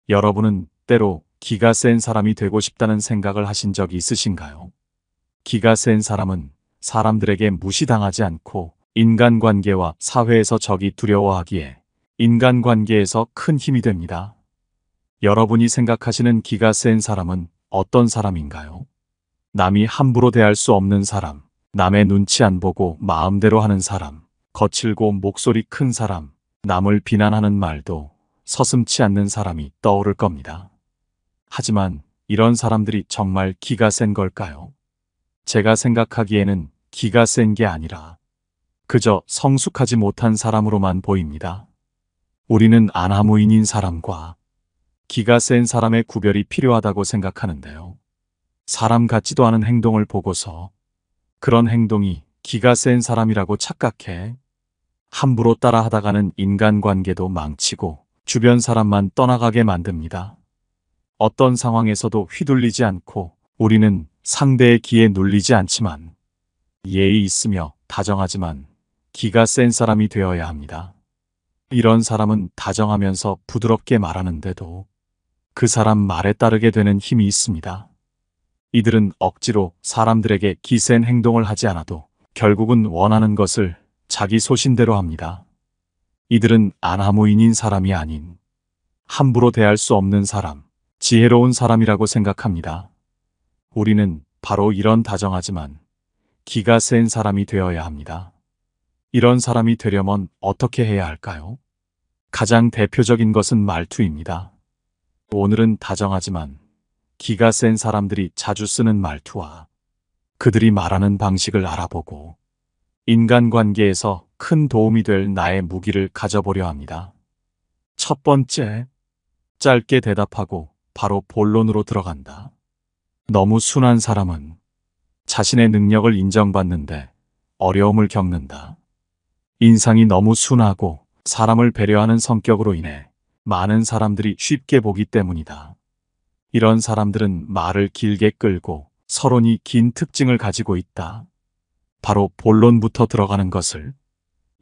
여러분은 때로 기가 센 사람이 되고 싶다는 생각을 하신 적이 있으신가요? 기가 센 사람은 사람들에게 무시당하지 않고 인간관계와 사회에서 적이 두려워하기에 인간관계에서 큰 힘이 됩니다. 여러분이 생각하시는 기가 센 사람은 어떤 사람인가요? 남이 함부로 대할 수 없는 사람, 남의 눈치 안 보고 마음대로 하는 사람, 거칠고 목소리 큰 사람, 남을 비난하는 말도 서슴지 않는 사람이 떠오를 겁니다. 하지만 이런 사람들이 정말 기가 센 걸까요? 제가 생각하기에는 기가 센 게 아니라 그저 성숙하지 못한 사람으로만 보입니다. 우리는 안하무인인 사람과 기가 센 사람의 구별이 필요하다고 생각하는데요. 사람 같지도 않은 행동을 보고서 그런 행동이 기가 센 사람이라고 착각해 함부로 따라하다가는 인간관계도 망치고 주변 사람만 떠나가게 만듭니다. 어떤 상황에서도 휘둘리지 않고 우리는 상대의 기에 눌리지 않지만 예의 있으며 다정하지만 기가 센 사람이 되어야 합니다. 이런 사람은 다정하면서 부드럽게 말하는데도 그 사람 말에 따르게 되는 힘이 있습니다. 이들은 억지로 사람들에게 기센 행동을 하지 않아도 결국은 원하는 것을 자기 소신대로 합니다. 이들은 안하무인인 사람이 아닌 함부로 대할 수 없는 사람, 지혜로운 사람이라고 생각합니다. 우리는 바로 이런 다정하지만 기가 센 사람이 되어야 합니다. 이런 사람이 되려면 어떻게 해야 할까요? 가장 대표적인 것은 말투입니다. 오늘은 다정하지만 기가 센 사람들이 자주 쓰는 말투와 그들이 말하는 방식을 알아보고 인간관계에서 큰 도움이 될 나의 무기를 가져보려 합니다. 첫 번째, 짧게 대답하고 바로 본론으로 들어간다. 너무 순한 사람은 자신의 능력을 인정받는데 어려움을 겪는다. 인상이 너무 순하고 사람을 배려하는 성격으로 인해 많은 사람들이 쉽게 보기 때문이다. 이런 사람들은 말을 길게 끌고 서론이 긴 특징을 가지고 있다. 바로 본론부터 들어가는 것을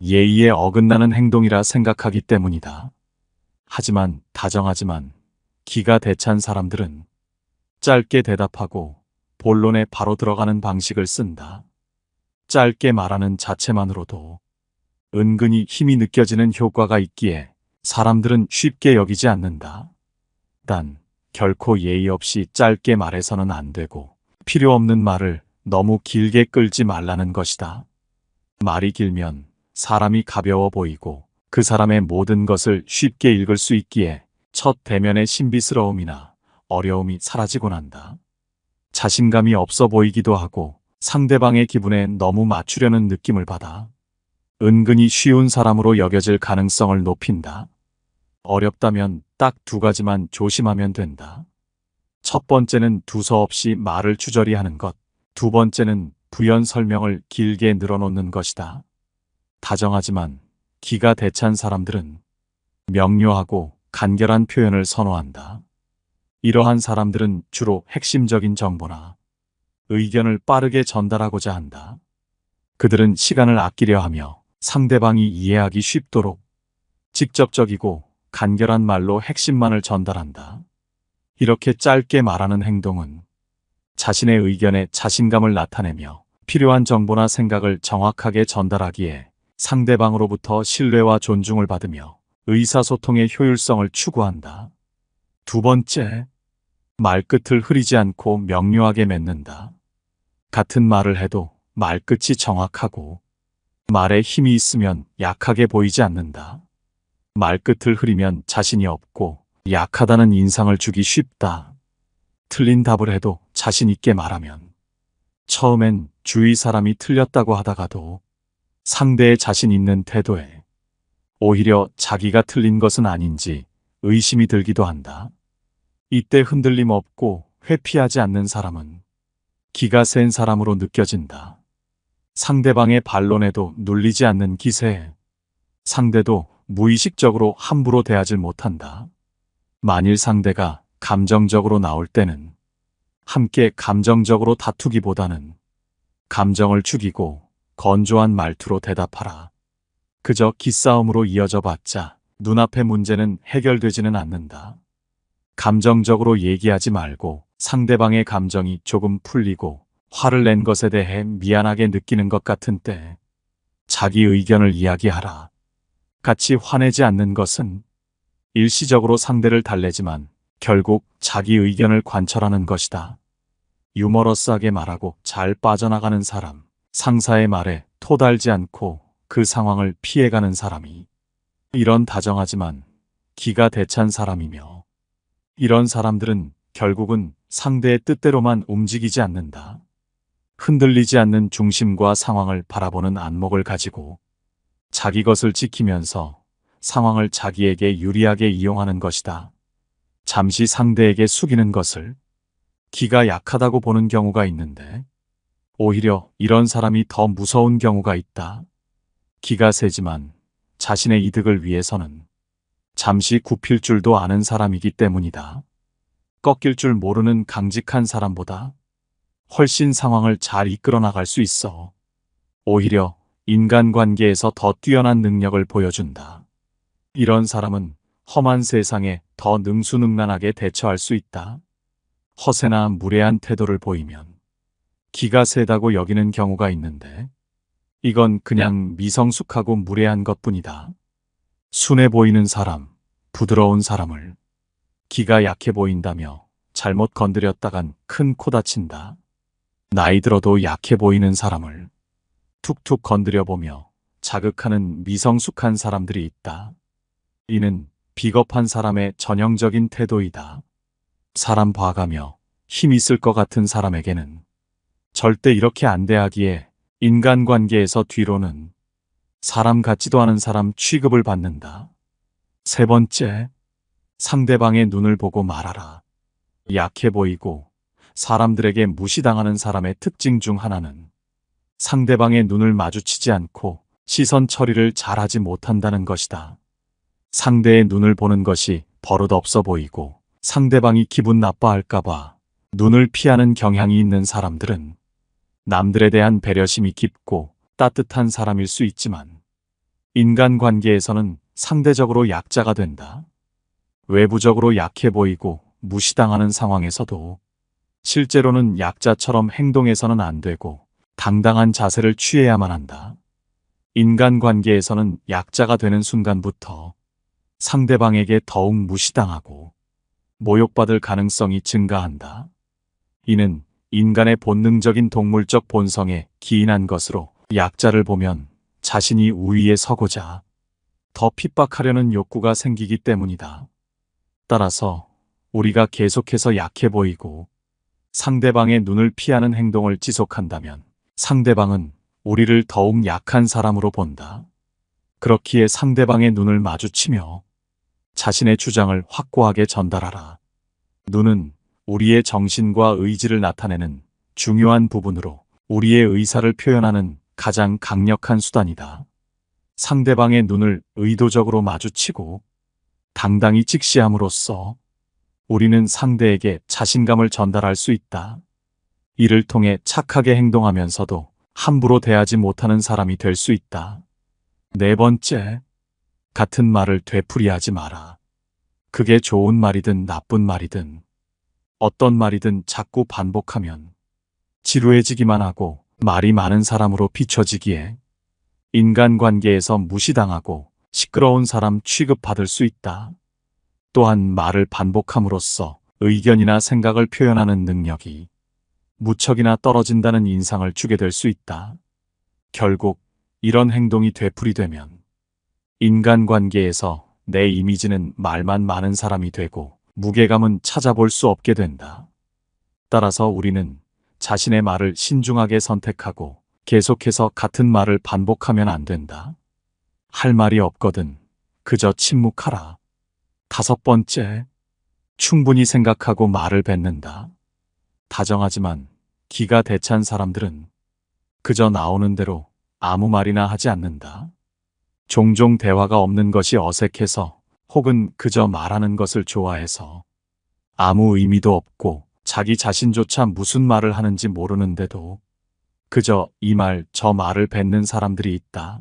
예의에 어긋나는 행동이라 생각하기 때문이다. 하지만 다정하지만 기가 대찬 사람들은 짧게 대답하고 본론에 바로 들어가는 방식을 쓴다. 짧게 말하는 자체만으로도 은근히 힘이 느껴지는 효과가 있기에 사람들은 쉽게 여기지 않는다. 단, 결코 예의 없이 짧게 말해서는 안 되고 필요 없는 말을 너무 길게 끌지 말라는 것이다. 말이 길면 사람이 가벼워 보이고 그 사람의 모든 것을 쉽게 읽을 수 있기에 첫 대면의 신비스러움이나 어려움이 사라지곤 한다. 자신감이 없어 보이기도 하고 상대방의 기분에 너무 맞추려는 느낌을 받아 은근히 쉬운 사람으로 여겨질 가능성을 높인다. 어렵다면 딱 두 가지만 조심하면 된다. 첫 번째는 두서없이 말을 주저리 하는 것, 두 번째는 부연 설명을 길게 늘어놓는 것이다. 다정하지만 기가 대찬 사람들은 명료하고 간결한 표현을 선호한다. 이러한 사람들은 주로 핵심적인 정보나 의견을 빠르게 전달하고자 한다. 그들은 시간을 아끼려 하며 상대방이 이해하기 쉽도록 직접적이고 간결한 말로 핵심만을 전달한다. 이렇게 짧게 말하는 행동은 자신의 의견에 자신감을 나타내며 필요한 정보나 생각을 정확하게 전달하기에 상대방으로부터 신뢰와 존중을 받으며 의사소통의 효율성을 추구한다. 두 번째, 말끝을 흐리지 않고 명료하게 맺는다. 같은 말을 해도 말끝이 정확하고 말에 힘이 있으면 약하게 보이지 않는다. 말끝을 흐리면 자신이 없고 약하다는 인상을 주기 쉽다. 틀린 답을 해도 자신 있게 말하면 처음엔 주위 사람이 틀렸다고 하다가도 상대의 자신 있는 태도에 오히려 자기가 틀린 것은 아닌지 의심이 들기도 한다. 이때 흔들림 없고 회피하지 않는 사람은 기가 센 사람으로 느껴진다. 상대방의 반론에도 눌리지 않는 기세에 상대도 무의식적으로 함부로 대하지 못한다. 만일 상대가 감정적으로 나올 때는 함께 감정적으로 다투기보다는 감정을 죽이고 건조한 말투로 대답하라. 그저 기싸움으로 이어져 봤자 눈앞의 문제는 해결되지는 않는다. 감정적으로 얘기하지 말고 상대방의 감정이 조금 풀리고 화를 낸 것에 대해 미안하게 느끼는 것 같은 때 자기 의견을 이야기하라. 같이 화내지 않는 것은 일시적으로 상대를 달래지만 결국 자기 의견을 관철하는 것이다. 유머러스하게 말하고 잘 빠져나가는 사람, 상사의 말에 토달지 않고 그 상황을 피해가는 사람이 이런 다정하지만 기가 대찬 사람이며, 이런 사람들은 결국은 상대의 뜻대로만 움직이지 않는다. 흔들리지 않는 중심과 상황을 바라보는 안목을 가지고 자기 것을 지키면서 상황을 자기에게 유리하게 이용하는 것이다. 잠시 상대에게 숙이는 것을 기가 약하다고 보는 경우가 있는데 오히려 이런 사람이 더 무서운 경우가 있다. 기가 세지만 자신의 이득을 위해서는 잠시 굽힐 줄도 아는 사람이기 때문이다. 꺾일 줄 모르는 강직한 사람보다 훨씬 상황을 잘 이끌어 나갈 수 있어. 오히려 인간관계에서 더 뛰어난 능력을 보여준다. 이런 사람은 험한 세상에 더 능수능란하게 대처할 수 있다. 허세나 무례한 태도를 보이면 기가 세다고 여기는 경우가 있는데 이건 그냥 미성숙하고 무례한 것뿐이다. 순해 보이는 사람, 부드러운 사람을 기가 약해 보인다며 잘못 건드렸다간 큰 코 다친다. 나이 들어도 약해 보이는 사람을 툭툭 건드려보며 자극하는 미성숙한 사람들이 있다. 이는 비겁한 사람의 전형적인 태도이다. 사람 봐가며 힘 있을 것 같은 사람에게는 절대 이렇게 안 대하기에 인간관계에서 뒤로는 사람 같지도 않은 사람 취급을 받는다. 세 번째, 상대방의 눈을 보고 말하라. 약해 보이고 사람들에게 무시당하는 사람의 특징 중 하나는 상대방의 눈을 마주치지 않고 시선 처리를 잘하지 못한다는 것이다. 상대의 눈을 보는 것이 버릇없어 보이고 상대방이 기분 나빠할까봐 눈을 피하는 경향이 있는 사람들은 남들에 대한 배려심이 깊고 따뜻한 사람일 수 있지만 인간관계에서는 상대적으로 약자가 된다. 외부적으로 약해 보이고 무시당하는 상황에서도 실제로는 약자처럼 행동해서는 안 되고 당당한 자세를 취해야만 한다. 인간관계에서는 약자가 되는 순간부터 상대방에게 더욱 무시당하고 모욕받을 가능성이 증가한다. 이는 인간의 본능적인 동물적 본성에 기인한 것으로 약자를 보면 자신이 우위에 서고자 더 핍박하려는 욕구가 생기기 때문이다. 따라서 우리가 계속해서 약해 보이고 상대방의 눈을 피하는 행동을 지속한다면 상대방은 우리를 더욱 약한 사람으로 본다. 그렇기에 상대방의 눈을 마주치며 자신의 주장을 확고하게 전달하라. 눈은 우리의 정신과 의지를 나타내는 중요한 부분으로 우리의 의사를 표현하는 가장 강력한 수단이다. 상대방의 눈을 의도적으로 마주치고 당당히 직시함으로써 우리는 상대에게 자신감을 전달할 수 있다. 이를 통해 착하게 행동하면서도 함부로 대하지 못하는 사람이 될 수 있다. 네 번째, 같은 말을 되풀이하지 마라. 그게 좋은 말이든 나쁜 말이든 어떤 말이든 자꾸 반복하면 지루해지기만 하고 말이 많은 사람으로 비춰지기에 인간관계에서 무시당하고 시끄러운 사람 취급받을 수 있다. 또한 말을 반복함으로써 의견이나 생각을 표현하는 능력이 무척이나 떨어진다는 인상을 주게 될 수 있다. 결국 이런 행동이 되풀이되면 인간관계에서 내 이미지는 말만 많은 사람이 되고 무게감은 찾아볼 수 없게 된다. 따라서 우리는 자신의 말을 신중하게 선택하고 계속해서 같은 말을 반복하면 안 된다. 할 말이 없거든 그저 침묵하라. 다섯 번째, 충분히 생각하고 말을 뱉는다. 다정하지만 기가 대찬 사람들은 그저 나오는 대로 아무 말이나 하지 않는다. 종종 대화가 없는 것이 어색해서 혹은 그저 말하는 것을 좋아해서 아무 의미도 없고 자기 자신조차 무슨 말을 하는지 모르는데도 그저 이 말 저 말을 뱉는 사람들이 있다.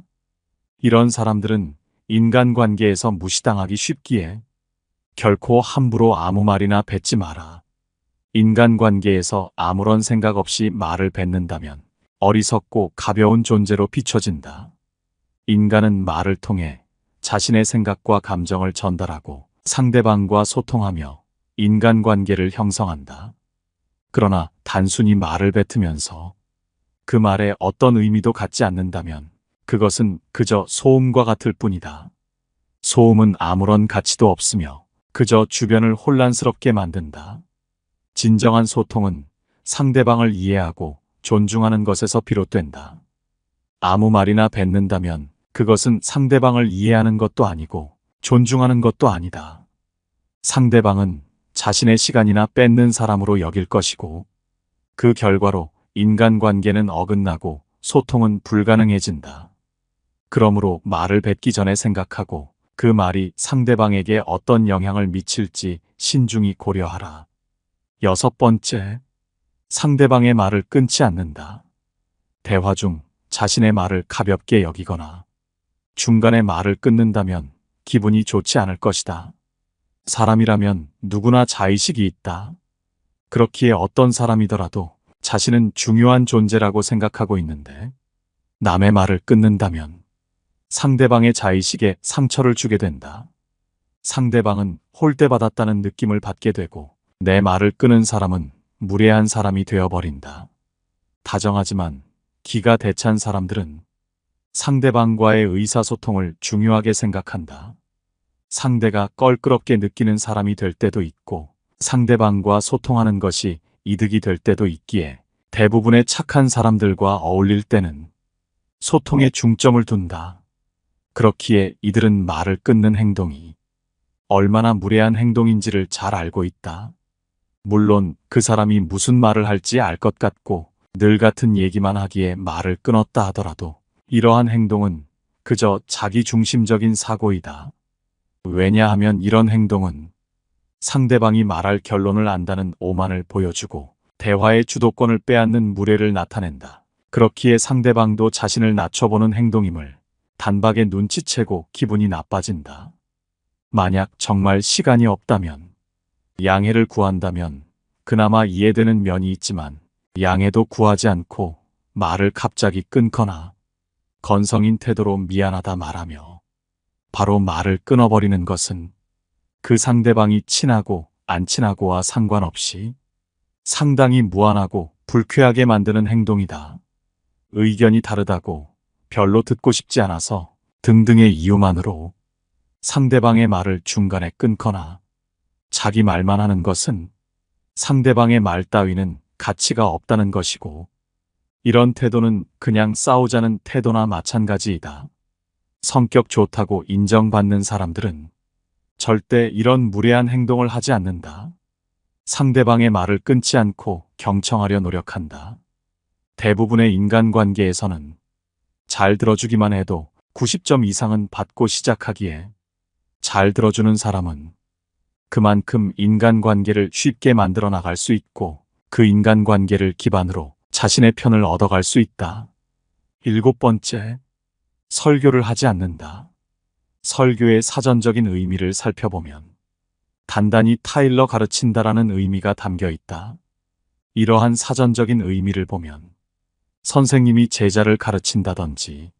이런 사람들은 인간관계에서 무시당하기 쉽기에 결코 함부로 아무 말이나 뱉지 마라. 인간관계에서 아무런 생각 없이 말을 뱉는다면 어리석고 가벼운 존재로 비춰진다. 인간은 말을 통해 자신의 생각과 감정을 전달하고 상대방과 소통하며 인간관계를 형성한다. 그러나 단순히 말을 뱉으면서 그 말에 어떤 의미도 갖지 않는다면 그것은 그저 소음과 같을 뿐이다. 소음은 아무런 가치도 없으며 그저 주변을 혼란스럽게 만든다. 진정한 소통은 상대방을 이해하고 존중하는 것에서 비롯된다. 아무 말이나 뱉는다면 그것은 상대방을 이해하는 것도 아니고 존중하는 것도 아니다. 상대방은 자신의 시간이나 뺏는 사람으로 여길 것이고 그 결과로 인간관계는 어긋나고 소통은 불가능해진다. 그러므로 말을 뱉기 전에 생각하고 그 말이 상대방에게 어떤 영향을 미칠지 신중히 고려하라. 6번째, 상대방의 말을 끊지 않는다. 대화 중 자신의 말을 가볍게 여기거나 중간에 말을 끊는다면 기분이 좋지 않을 것이다. 사람이라면 누구나 자의식이 있다. 그렇기에 어떤 사람이더라도 자신은 중요한 존재라고 생각하고 있는데 남의 말을 끊는다면 상대방의 자의식에 상처를 주게 된다. 상대방은 홀대받았다는 느낌을 받게 되고 내 말을 끊은 사람은 무례한 사람이 되어버린다. 다정하지만 기가 대찬 사람들은 상대방과의 의사소통을 중요하게 생각한다. 상대가 껄끄럽게 느끼는 사람이 될 때도 있고 상대방과 소통하는 것이 이득이 될 때도 있기에 대부분의 착한 사람들과 어울릴 때는 소통에 중점을 둔다. 그렇기에 이들은 말을 끊는 행동이 얼마나 무례한 행동인지를 잘 알고 있다. 물론 그 사람이 무슨 말을 할지 알 것 같고 늘 같은 얘기만 하기에 말을 끊었다 하더라도 이러한 행동은 그저 자기중심적인 사고이다. 왜냐하면 이런 행동은 상대방이 말할 결론을 안다는 오만을 보여주고 대화의 주도권을 빼앗는 무례를 나타낸다. 그렇기에 상대방도 자신을 낮춰보는 행동임을 단박에 눈치채고 기분이 나빠진다. 만약 정말 시간이 없다면, 양해를 구한다면 그나마 이해되는 면이 있지만 양해도 구하지 않고 말을 갑자기 끊거나 건성인 태도로 미안하다 말하며 바로 말을 끊어버리는 것은 그 상대방이 친하고 안 친하고와 상관없이 상당히 무안하고 불쾌하게 만드는 행동이다. 의견이 다르다고 별로 듣고 싶지 않아서 등등의 이유만으로 상대방의 말을 중간에 끊거나 자기 말만 하는 것은 상대방의 말 따위는 가치가 없다는 것이고 이런 태도는 그냥 싸우자는 태도나 마찬가지이다. 성격 좋다고 인정받는 사람들은 절대 이런 무례한 행동을 하지 않는다. 상대방의 말을 끊지 않고 경청하려 노력한다. 대부분의 인간관계에서는 잘 들어주기만 해도 90점 이상은 받고 시작하기에 잘 들어주는 사람은 그만큼 인간관계를 쉽게 만들어 나갈 수 있고 그 인간관계를 기반으로 자신의 편을 얻어갈 수 있다. 7번째, 설교를 하지 않는다. 설교의 사전적인 의미를 살펴보면 단단히 타일러 가르친다라는 의미가 담겨 있다. 이러한 사전적인 의미를 보면 선생님이 제자를 가르친다든지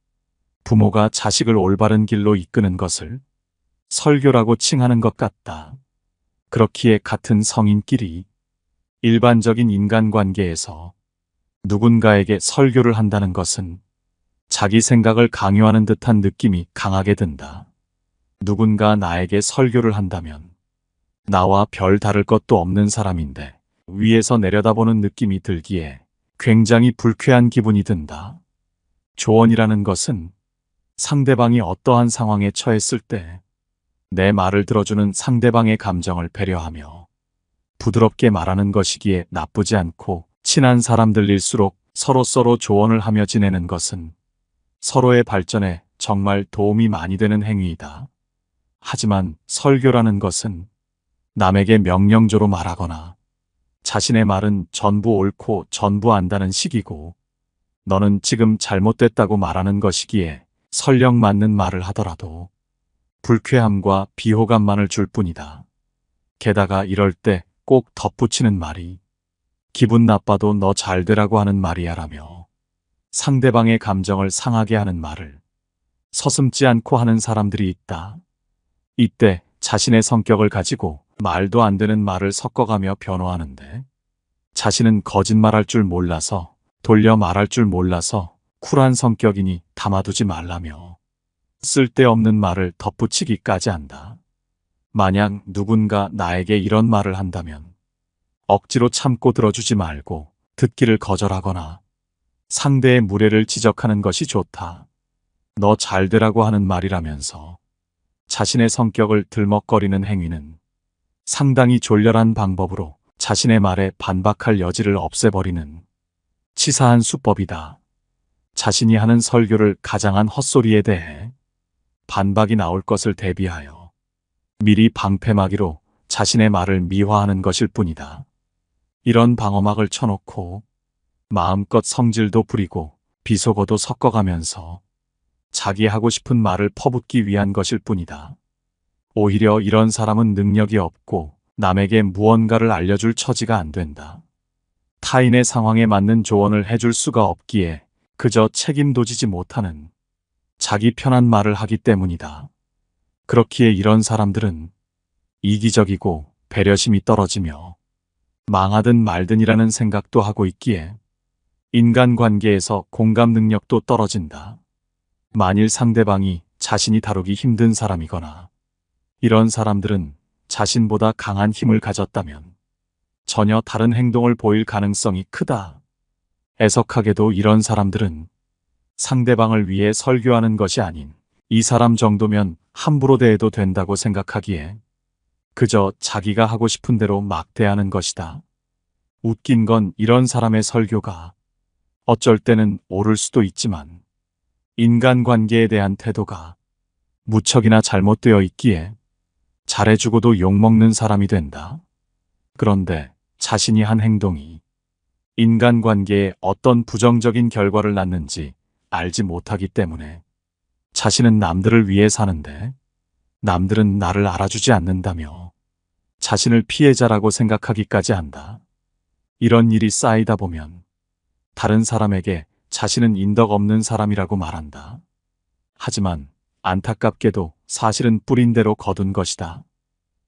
부모가 자식을 올바른 길로 이끄는 것을 설교라고 칭하는 것 같다. 그렇기에 같은 성인끼리 일반적인 인간관계에서 누군가에게 설교를 한다는 것은 자기 생각을 강요하는 듯한 느낌이 강하게 든다. 누군가 나에게 설교를 한다면 나와 별 다를 것도 없는 사람인데 위에서 내려다보는 느낌이 들기에 굉장히 불쾌한 기분이 든다. 조언이라는 것은 상대방이 어떠한 상황에 처했을 때 내 말을 들어주는 상대방의 감정을 배려하며 부드럽게 말하는 것이기에 나쁘지 않고 친한 사람들일수록 서로서로 조언을 하며 지내는 것은 서로의 발전에 정말 도움이 많이 되는 행위이다. 하지만 설교라는 것은 남에게 명령조로 말하거나 자신의 말은 전부 옳고 전부 안다는 식이고 너는 지금 잘못됐다고 말하는 것이기에 설령 맞는 말을 하더라도 불쾌함과 비호감만을 줄 뿐이다. 게다가 이럴 때 꼭 덧붙이는 말이 기분 나빠도 너 잘 되라고 하는 말이야 라며 상대방의 감정을 상하게 하는 말을 서슴지 않고 하는 사람들이 있다. 이때 자신의 성격을 가지고 말도 안 되는 말을 섞어가며 변호하는데 자신은 거짓말할 줄 몰라서 돌려 말할 줄 몰라서 쿨한 성격이니 담아두지 말라며 쓸데없는 말을 덧붙이기까지 한다. 만약 누군가 나에게 이런 말을 한다면 억지로 참고 들어주지 말고 듣기를 거절하거나 상대의 무례를 지적하는 것이 좋다. 너 잘 되라고 하는 말이라면서 자신의 성격을 들먹거리는 행위는 상당히 졸렬한 방법으로 자신의 말에 반박할 여지를 없애버리는 치사한 수법이다. 자신이 하는 설교를 가장한 헛소리에 대해 반박이 나올 것을 대비하여 미리 방패막이로 자신의 말을 미화하는 것일 뿐이다. 이런 방어막을 쳐놓고 마음껏 성질도 부리고 비속어도 섞어가면서 자기 하고 싶은 말을 퍼붓기 위한 것일 뿐이다. 오히려 이런 사람은 능력이 없고 남에게 무언가를 알려줄 처지가 안 된다. 타인의 상황에 맞는 조언을 해줄 수가 없기에 그저 책임도 지지 못하는 자기 편한 말을 하기 때문이다. 그렇기에 이런 사람들은 이기적이고 배려심이 떨어지며 망하든 말든이라는 생각도 하고 있기에 인간관계에서 공감 능력도 떨어진다. 만일 상대방이 자신이 다루기 힘든 사람이거나 이런 사람들은 자신보다 강한 힘을 가졌다면 전혀 다른 행동을 보일 가능성이 크다. 애석하게도 이런 사람들은 상대방을 위해 설교하는 것이 아닌 이 사람 정도면 함부로 대해도 된다고 생각하기에 그저 자기가 하고 싶은 대로 막 대하는 것이다. 웃긴 건 이런 사람의 설교가 어쩔 때는 옳을 수도 있지만 인간관계에 대한 태도가 무척이나 잘못되어 있기에 잘해주고도 욕먹는 사람이 된다. 그런데 자신이 한 행동이 인간관계에 어떤 부정적인 결과를 낳는지 알지 못하기 때문에 자신은 남들을 위해 사는데 남들은 나를 알아주지 않는다며 자신을 피해자라고 생각하기까지 한다. 이런 일이 쌓이다 보면 다른 사람에게 자신은 인덕 없는 사람이라고 말한다. 하지만 안타깝게도 사실은 뿌린 대로 거둔 것이다.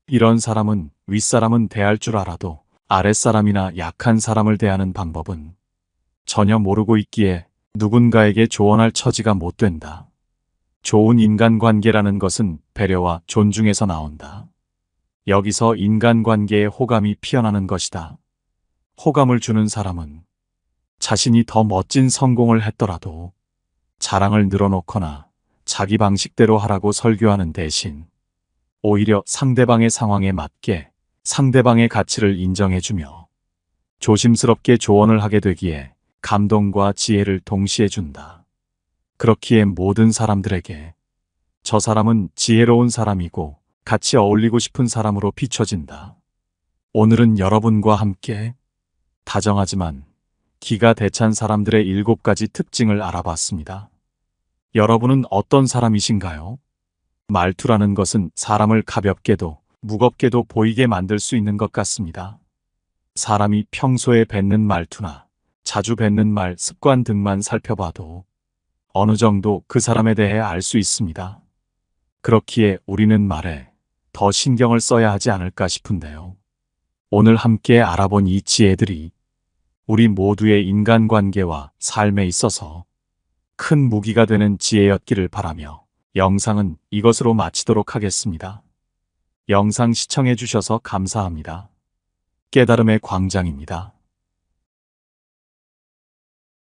이런 사람은 윗사람은 대할 줄 알아도 아랫사람이나 약한 사람을 대하는 방법은 전혀 모르고 있기에 누군가에게 조언할 처지가 못 된다. 좋은 인간관계라는 것은 배려와 존중에서 나온다. 여기서 인간관계에 호감이 피어나는 것이다. 호감을 주는 사람은 자신이 더 멋진 성공을 했더라도 자랑을 늘어놓거나 자기 방식대로 하라고 설교하는 대신 오히려 상대방의 상황에 맞게 상대방의 가치를 인정해주며 조심스럽게 조언을 하게 되기에 감동과 지혜를 동시에 준다. 그렇기에 모든 사람들에게 저 사람은 지혜로운 사람이고 같이 어울리고 싶은 사람으로 비춰진다. 오늘은 여러분과 함께 다정하지만 기가 대찬 사람들의 7가지 특징을 알아봤습니다. 여러분은 어떤 사람이신가요? 말투라는 것은 사람을 가볍게도 무겁게도 보이게 만들 수 있는 것 같습니다. 사람이 평소에 뱉는 말투나 자주 뱉는 말 습관 등만 살펴봐도 어느 정도 그 사람에 대해 알 수 있습니다. 그렇기에 우리는 말에 더 신경을 써야 하지 않을까 싶은데요. 오늘 함께 알아본 이 지혜들이 우리 모두의 인간관계와 삶에 있어서 큰 무기가 되는 지혜였기를 바라며 영상은 이것으로 마치도록 하겠습니다. 영상 시청해 주셔서 감사합니다. 깨달음의 광장입니다.